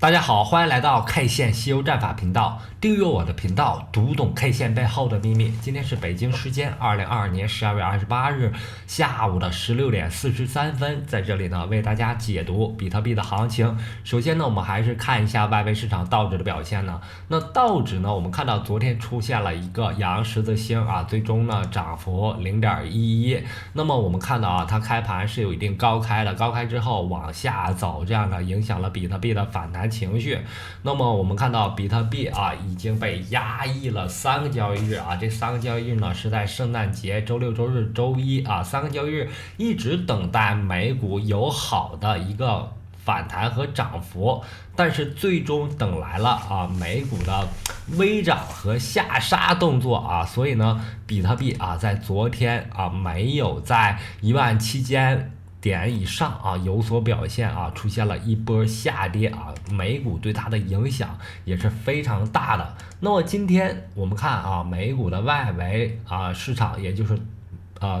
大家好，欢迎来到 K 线西游战法频道，订阅我的频道，读懂 K 线背后的秘密。今天是北京时间2022年12月28日下午的16点43分，在这里呢为大家解读比特币的行情。首先呢，我们还是看一下外围市场道指的表现呢。那道指呢，我们看到昨天出现了一个阳十字星啊，最终呢涨幅0.11。那么我们看到啊，它开盘是有一定高开的，高开之后往下走，这样呢影响了比特币的反弹情绪。那么我们看到比特币啊已经被压抑了3个交易日啊，这3个交易日呢是在圣诞节、周六、周日、周一啊3个交易日一直等待美股有好的一个反弹和涨幅，但是最终等来了啊美股的微涨和下杀动作啊，所以呢比特币啊在昨天啊没有在17000点以上啊有所表现啊，出现了一波下跌啊，美股对它的影响也是非常大的。那么今天我们看啊，美股的外围啊市场，也就是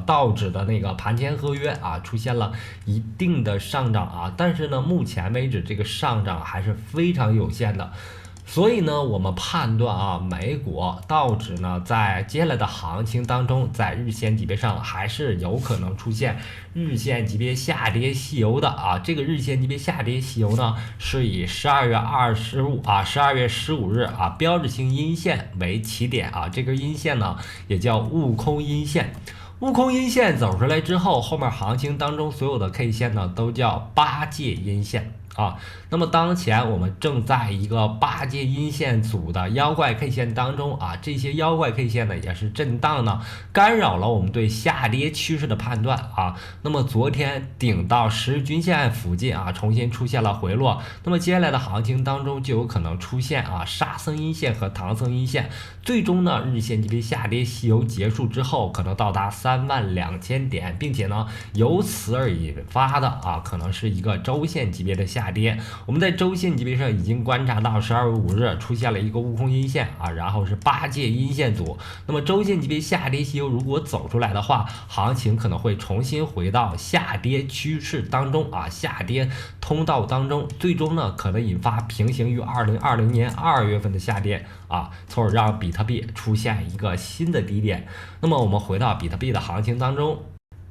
道指的那个盘前合约啊，出现了一定的上涨啊，但是呢，目前为止这个上涨还是非常有限的。所以呢，我们判断啊，美股道指呢，在接下来的行情当中，在日线级别上还是有可能出现日线级别下跌吸油的啊。这个日线级别下跌吸油呢，是以12月15日啊标志性阴线为起点啊，这根阴线呢也叫悟空阴线。悟空阴线走出来之后，后面行情当中所有的 K 线呢都叫八戒阴线啊。那么当前我们正在一个八戒阴线组的妖怪 K 线当中啊，这些妖怪 K 线呢也是震荡呢，干扰了我们对下跌趋势的判断啊。那么昨天顶到10日均线附近啊，重新出现了回落，那么接下来的行情当中就有可能出现啊沙僧阴线和唐僧阴线，最终呢日线级别下跌吸油结束之后，可能到达32000点，并且呢由此而引发的啊可能是一个周线级别的下跌。我们在周线级别上已经观察到12月5日出现了一个悟空阴线啊，然后是八戒阴线组。那么周线级别下跌吸油如果走出来的话，行情可能会重新回到下跌趋势当中啊，下跌通道当中，最终呢可能引发平行于2020年2月份的下跌啊，从而让比特币出现一个新的低点。那么我们回到比特币的行情当中，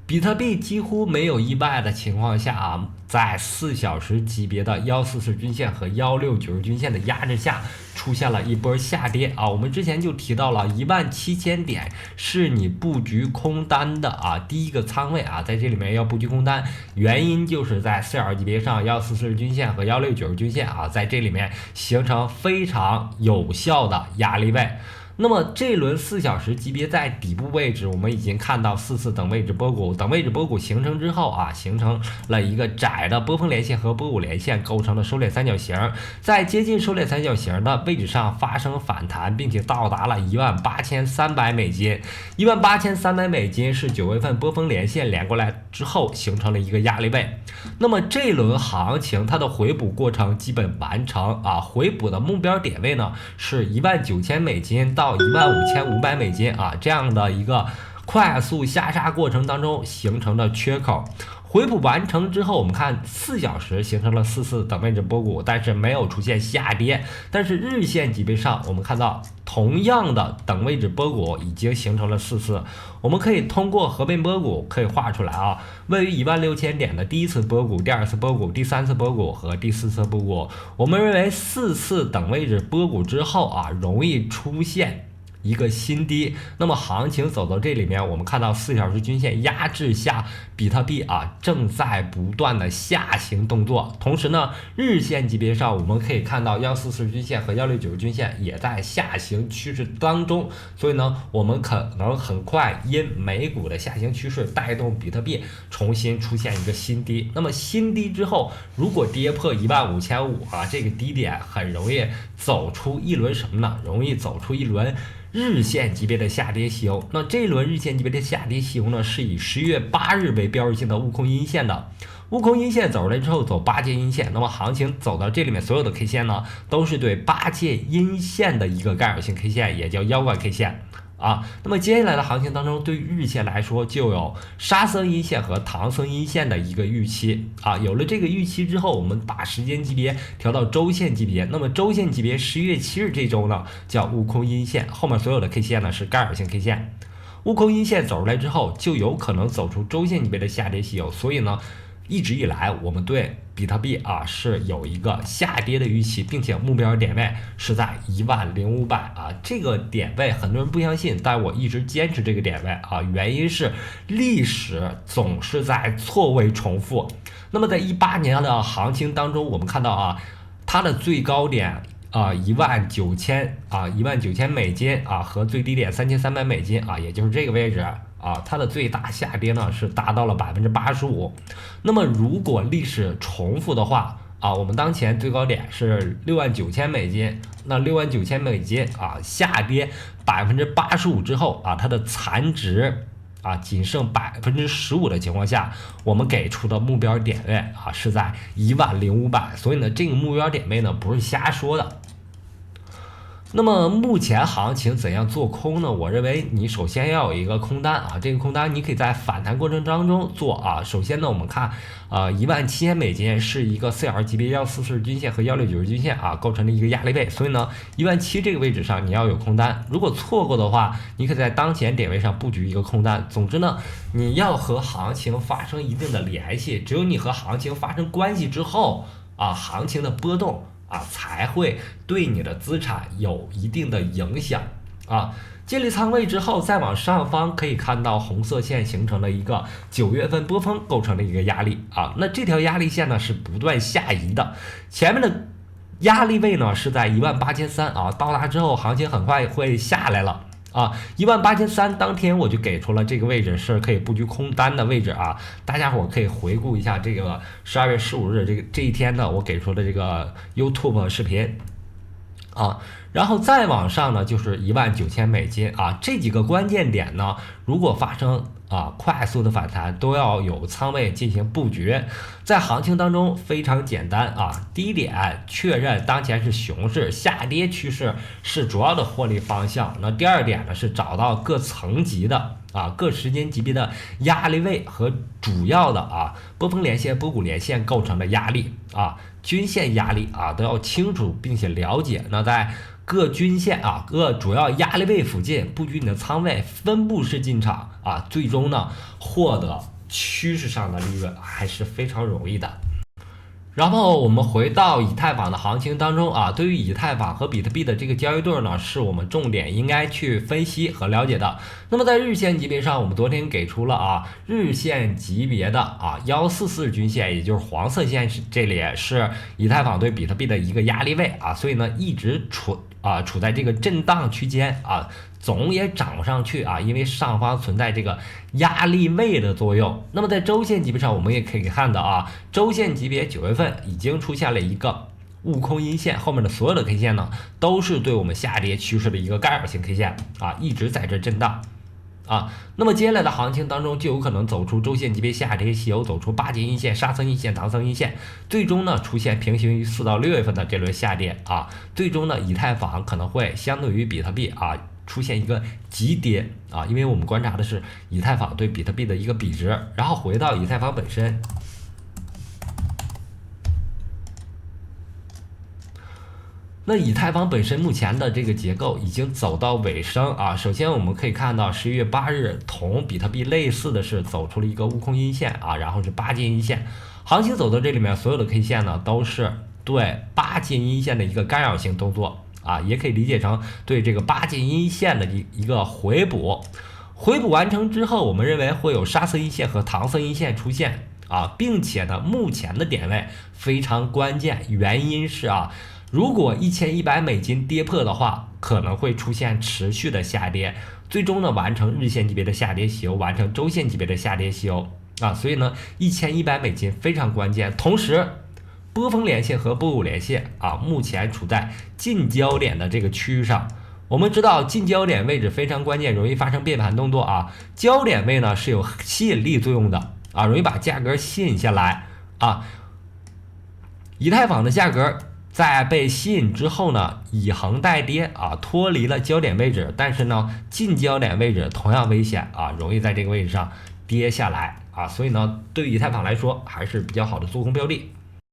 比特币几乎没有意外的情况下啊，在4小时级别的144均线和169日均线的压制下，出现了一波下跌啊。我们之前就提到了17000点是你布局空单的啊第一个仓位啊，在这里面要布局空单，原因就是在4小时级别上144日均线和169日均线啊，在这里面形成非常有效的压力位。那么这轮4小时级别在底部位置，我们已经看到4次等位置波谷，等位置波谷形成之后啊，形成了一个窄的波峰连线和波谷连线，构成了收敛三角形，在接近收敛三角形的位置上发生反弹，并且到达了18300美金。18300美金是9月份波峰连线连过来之后形成了一个压力位。那么这轮行情它的回补过程基本完成啊，回补的目标点位呢是19000美金到15500美金啊，这样的一个快速下杀过程当中形成的缺口。回补完成之后，我们看4小时形成了4次等位置波谷，但是没有出现下跌。但是日线级别上，我们看到同样的等位置波谷已经形成了4次。我们可以通过合并波谷可以画出来啊，位于16000点的第一次波谷、第二次波谷、第三次波谷和第四次波谷。我们认为4次等位置波谷之后啊，容易出现一个新低。那么行情走到这里面，我们看到4小时均线压制下，比特币啊正在不断的下行动作。同时呢，日线级别上我们可以看到144均线和169均线也在下行趋势当中。所以呢，我们可能很快因美股的下行趋势带动比特币重新出现一个新低。那么新低之后，如果跌破15500啊，这个低点很容易走出一轮什么呢？容易走出一轮日线级别的下跌吸油。那这一轮日线级别的下跌吸油呢，是以11月8日为标志性的悟空阴线的。悟空阴线走出来之后走八戒阴线，那么行情走到这里面所有的 K 线呢，都是对八戒阴线的一个干扰性 K 线，也叫妖怪 K 线啊。那么接下来的行情当中，对于日线来说，就有沙僧阴线和唐僧阴线的一个预期啊。有了这个预期之后，我们把时间级别调到周线级别。那么周线级别11月7日这周呢，叫悟空阴线，后面所有的 K 线呢是干扰性 K 线。悟空阴线走出来之后，就有可能走出周线级别的下跌稀有，所以呢，一直以来我们对比特币啊是有一个下跌的预期，并且目标点位是在10500啊，这个点位很多人不相信，但我一直坚持这个点位啊，原因是历史总是在错位重复。那么在18年的行情当中，我们看到啊，它的最高点19000美金啊，和最低点3300美金啊，也就是这个位置啊，它的最大下跌呢是达到了85%。那么如果历史重复的话啊，我们当前最高点是69000美金，那69000美金啊下跌85%之后啊，它的残值啊仅剩15%的情况下，我们给出的目标点位啊是在10500，所以呢这个目标点位呢不是瞎说的。那么目前行情怎样做空呢？我认为你首先要有一个空单啊，这个空单你可以在反弹过程当中做啊。首先呢，我们看17000美金是一个4小时级别144均线和169均线啊构成的一个压力位，所以呢17000这个位置上你要有空单。如果错过的话，你可以在当前点位上布局一个空单。总之呢，你要和行情发生一定的联系，只有你和行情发生关系之后啊，行情的波动啊，才会对你的资产有一定的影响啊。建立仓位之后，再往上方可以看到红色线形成了一个9月份波峰构成的一个压力啊。那这条压力线呢是不断下移的，前面的压力位呢是在18300啊，到达之后行情很快会下来了。18300当天我就给出了这个位置是可以布局空单的位置啊，大家伙可以回顾一下这个12月15日这一天呢，我给出的这个 YouTube 视频啊，然后再往上呢就是19000美金啊，这几个关键点呢，如果发生快速的反弹，都要有仓位进行布局。在行情当中非常简单啊，第一点确认当前是熊市，下跌趋势是主要的获利方向。那第二点呢是找到各层级的各时间级别的压力位和主要的波峰连线、波谷连线构成的压力均线压力都要清楚并且了解。那在各均线各主要压力位附近布局你的仓位，分布式进场最终呢获得趋势上的利润还是非常容易的。然后我们回到以太坊的行情当中对于以太坊和比特币的这个交易对呢，是我们重点应该去分析和了解的。那么在日线级别上，我们昨天给出了日线级别的144均线，也就是黄色线，这里是以太坊对比特币的一个压力位所以呢一直处在这个震荡区间总也涨不上去因为上方存在这个压力位的作用。那么在周线级别上，我们也可以看到周线级别9月份已经出现了一个悟空阴线，后面的所有的 K 线呢都是对我们下跌趋势的一个干扰性 K 线一直在这震荡那么接下来的行情当中就有可能走出周线级别下跌稀有，走出8节阴线、沙僧阴线、唐僧阴线，最终呢出现平行于4到6月份的这轮下跌最终呢以太坊可能会相对于比特币出现一个急跌因为我们观察的是以太坊对比特币的一个比值。然后回到以太坊本身，那以太坊本身目前的这个结构已经走到尾声首先我们可以看到11月8日同比特币类似的是走出了一个悟空阴线然后是8节阴线，行情走到这里面所有的 K 线呢都是对8节阴线的一个干扰性动作也可以理解成对这个8节阴线的一个回补。回补完成之后，我们认为会有沙僧阴线和唐僧阴线出现并且呢目前的点位非常关键，原因是如果1100美金跌破的话，可能会出现持续的下跌，最终呢完成日线级别的下跌洗油，完成周线级别的下跌洗油所以呢1100美金非常关键。同时波峰连线和波谷连线目前处在近焦点的这个区域上。我们知道近焦点位置非常关键，容易发生变盘动作焦点位呢是有吸引力作用的容易把价格吸引下来以太坊的价格在被吸引之后呢，以横带跌啊，脱离了焦点位置，但是呢，近焦点位置同样危险啊，容易在这个位置上跌下来啊，所以呢，对于以太坊来说还是比较好的做空标的。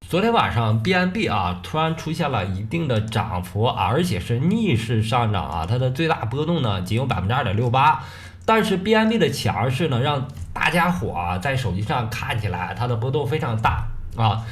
昨天晚上 BNB 啊突然出现了一定的涨幅啊，而且是逆势上涨啊，它的最大波动呢仅有 2.68%， 但是 BNB 的强势呢让大家伙啊在手机上看起来它的波动非常大啊。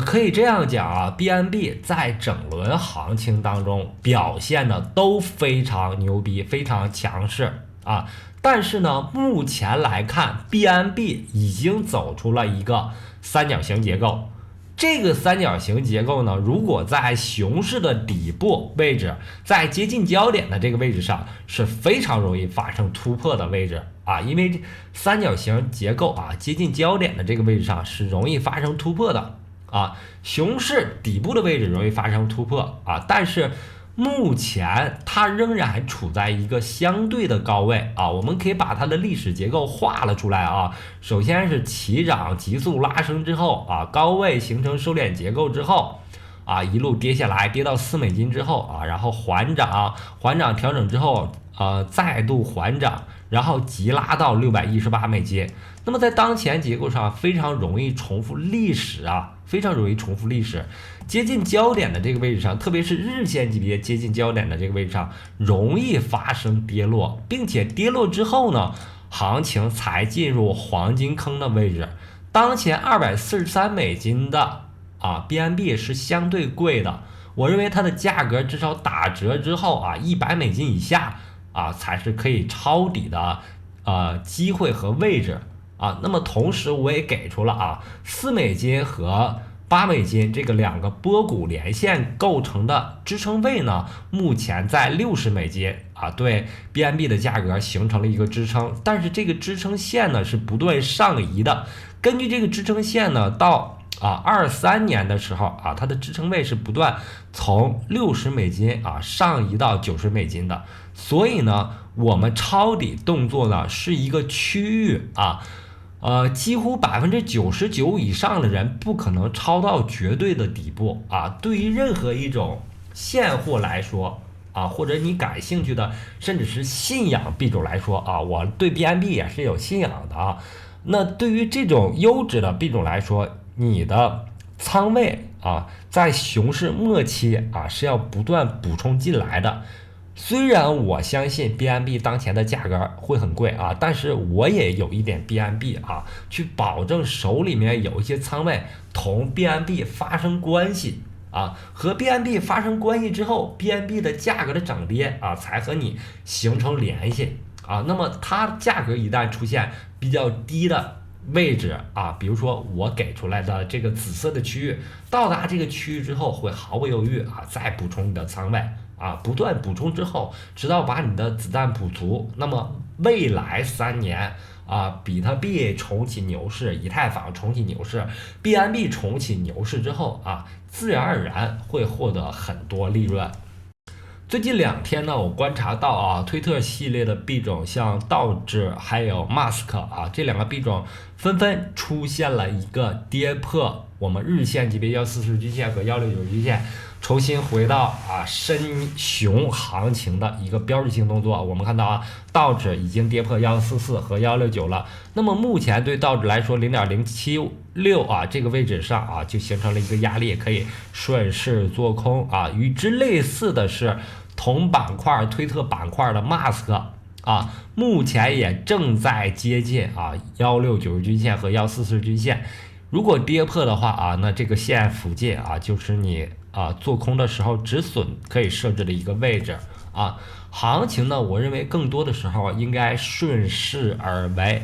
可以这样讲啊 ，BNB 在整轮行情当中表现的都非常牛逼，非常强势啊。但是呢，目前来看 ，BNB 已经走出了一个三角形结构。这个三角形结构呢，如果在熊市的底部位置，在接近焦点的这个位置上，是非常容易发生突破的位置啊，因为三角形结构啊，接近焦点的这个位置上是容易发生突破的。啊，熊市底部的位置容易发生突破啊，但是目前它仍然处在一个相对的高位啊，我们可以把它的历史结构画了出来啊。首先是起涨急速拉升之后啊，高位形成收敛结构之后啊，一路跌下来，跌到$4之后啊，然后缓涨调整之后再度缓涨，然后急拉到$618。那么在当前结构上非常容易重复历史啊，非常容易重复历史。接近焦点的这个位置上，特别是日线级别接近焦点的这个位置上，容易发生跌落，并且跌落之后呢，行情才进入黄金坑的位置。当前$243的BNB 是相对贵的，我认为它的价格至少打折之后啊，$100以下啊才是可以抄底的机会和位置啊。那么同时我也给出了$4和$8这个两个波谷连线构成的支撑位呢，目前在$60啊，对 BNB 的价格形成了一个支撑，但是这个支撑线呢是不断上移的。根据这个支撑线呢，到23年的时候啊，它的支撑位是不断从$60上移到$90的，所以呢，我们抄底动作呢是一个区域啊。几乎99%以上的人不可能抄到绝对的底部啊。对于任何一种现货来说啊，或者你感兴趣的，甚至是信仰币种来说啊，我对 BNB 也是有信仰的啊。那对于这种优质的币种来说，你的仓位啊，在熊市末期啊是要不断补充进来的。虽然我相信 BNB 当前的价格会很贵啊，但是我也有一点 BNB 啊，去保证手里面有一些仓位同 BNB 发生关系啊，和 BNB 发生关系之后 ，BNB 的价格的涨跌啊，才和你形成联系啊。那么它价格一旦出现比较低的位置啊，比如说我给出来的这个紫色的区域，到达这个区域之后，会毫不犹豫啊，再补充你的仓位。不断补充之后，直到把你的子弹补足。那么未来3年比特币重启牛市，以太坊重启牛市，BNB 重启牛市之后自然而然会获得很多利润。最近2天呢，我观察到推特系列的币种，像道指还有 Mask 这2个币种纷纷出现了一个跌破我们日线级别140均线和169均线，重新回到深熊行情的一个标志性动作。我们看到道指已经跌破144和169了。那么目前对道指来说，0.076这个位置上就形成了一个压力，可以顺势做空与之类似的是同板块推特板块的 Mask 目前也正在接近169均线和144均线。如果跌破的话那这个线附近就是你做空的时候止损可以设置的一个位置行情呢，我认为更多的时候应该顺势而为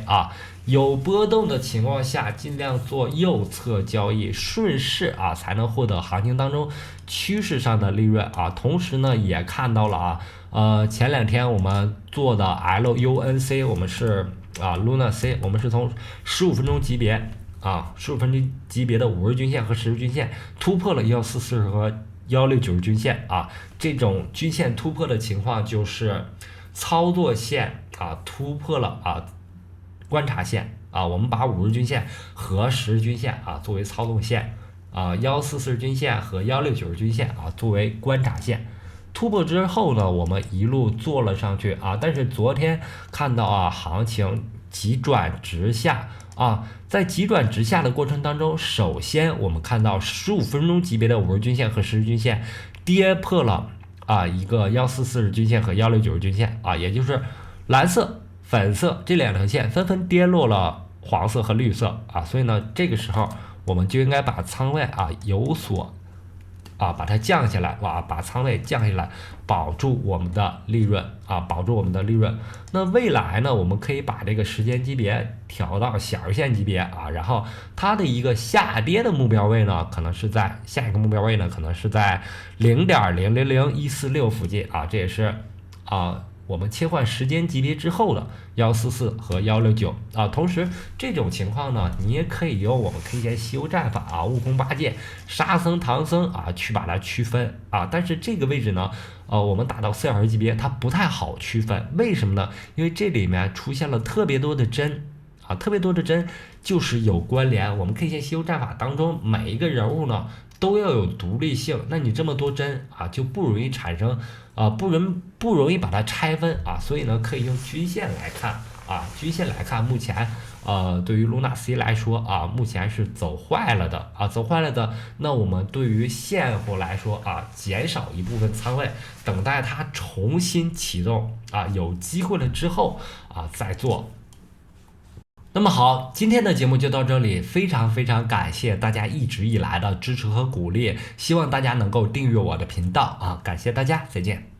有波动的情况下，尽量做右侧交易，顺势才能获得行情当中趋势上的利润同时呢，也看到了前2天我们做的 LUNC， 我们是Luna C， 我们是从15分钟级别15分钟级别的50日均线和10日均线突破了144和169均线这种均线突破的情况就是操作线突破了观察线我们把50日均线和10日均线作为操纵线144均线和169均线作为观察线。突破之后呢，我们一路做了上去但是昨天看到行情急转直下在急转直下的过程当中，首先我们看到15分钟级别的50均线和10均线跌破了一个144均线和169均线也就是蓝色、粉色这两条线纷纷跌落了黄色和绿色所以呢，这个时候我们就应该把仓位有所把它降下来把仓位降下来，保住我们的利润保住我们的利润。那未来呢，我们可以把这个时间级别调到小日线级别然后它的一个下跌的目标位呢，可能是在下一个目标位呢，可能是在0.000146附近这也是我们切换时间级别之后的144和169同时这种情况呢，你也可以用我们 K 线西游战法悟空八戒、沙僧、唐僧去把它区分但是这个位置呢，我们打到4小时级别它不太好区分，为什么呢？因为这里面出现了特别多的针特别多的针就是有关联。我们 K 线西游战法当中每一个人物呢都要有独立性，那你这么多针就不容易产生不容易把它拆分所以呢可以用均线来看均线来看，目前对于 Luna C 来说目前是走坏了的走坏了的。那我们对于现货来说减少一部分仓位，等待它重新启动有机会了之后再做。那么好，今天的节目就到这里，非常非常感谢大家一直以来的支持和鼓励，希望大家能够订阅我的频道感谢大家，再见。